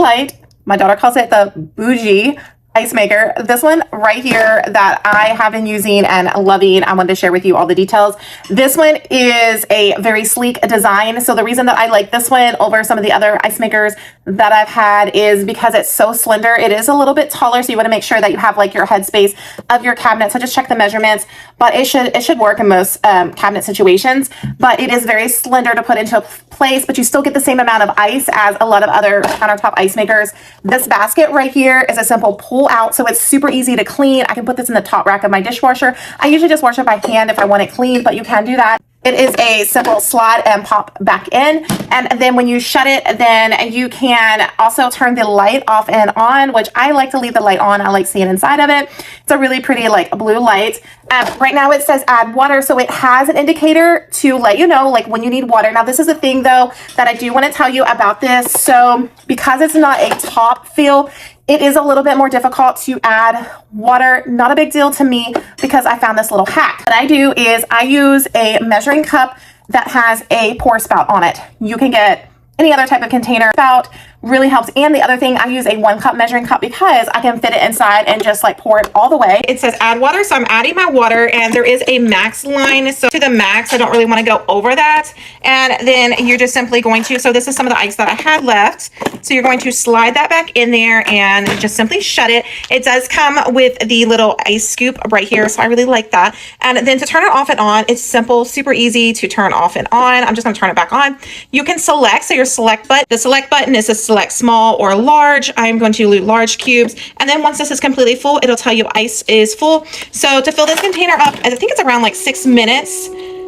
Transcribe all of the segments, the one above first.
light. My daughter calls it the bougie ice maker. This one right here that I have been using and loving, I wanted to share with you all the details. This one is a very sleek design. So the reason that I like this one over some of the other ice makers that I've had is because it's so slender. It is a little bit taller, so you want to make sure that you have like your headspace of your cabinet. So just check the measurements, but it should work in most cabinet situations. But it is very slender to put into a place, but you still get the same amount of ice as a lot of other countertop ice makers. This basket right here is a simple pull out, so it's super easy to clean. I can put this in the top rack of my dishwasher. I usually just wash it by hand if I want it clean, but you can do that. It is a simple slide and pop back in. And then when you shut it, then you can also turn the light off and on, which I like to leave the light on. I like seeing inside of it. It's a really pretty like blue light. Right now it says add water. So it has an indicator to let you know like when you need water. Now this is a thing though that I do want to tell you about this. So because it's not a top fill, it is a little bit more difficult to add water. Not a big deal to me because I found this little hack. What I do is I use a measuring cup that has a pour spout on it. You can get any other type of container. Spout really helps. And the other thing, I use a 1 cup measuring cup because I can fit it inside and just like pour it all the way. It says add water, so I'm adding my water, and there is a max line. So to the max, I don't really want to go over that. And then you're just simply going to, so this is some of the ice that I had left. So you're going to slide that back in there and just simply shut it. It does come with the little ice scoop right here, so I really like that. And then to turn it off and on, it's simple, super easy to turn off and on. I'm just going to turn it back on. You can select, so your select button, the select button is to select small or large. I'm going to do large cubes. And then once this is completely full, it'll tell you ice is full. So to fill this container up, I think it's around like 6 minutes.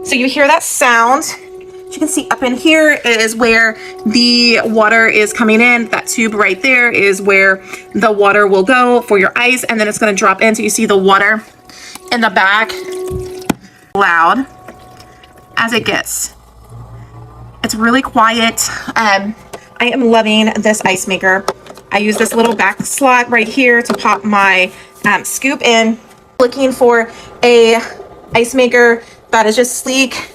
So you hear that sound. You can see up in here is where the water is coming in. That tube right there is where the water will go for your ice, and then it's going to drop in. So you see the water in the back. Loud as it gets. It's really quiet. I am loving this ice maker. I use this little back slot right here to pop my scoop in. Looking for a ice maker that is just sleek,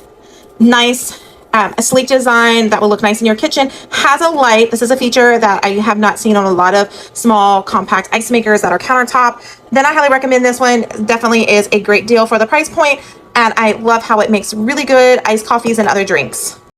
nice, a sleek design that will look nice in your kitchen. Has a light. This is a feature that I have not seen on a lot of small compact ice makers that are countertop. Then I highly recommend this one. Definitely is a great deal for the price point, and I love how it makes really good iced coffees and other drinks.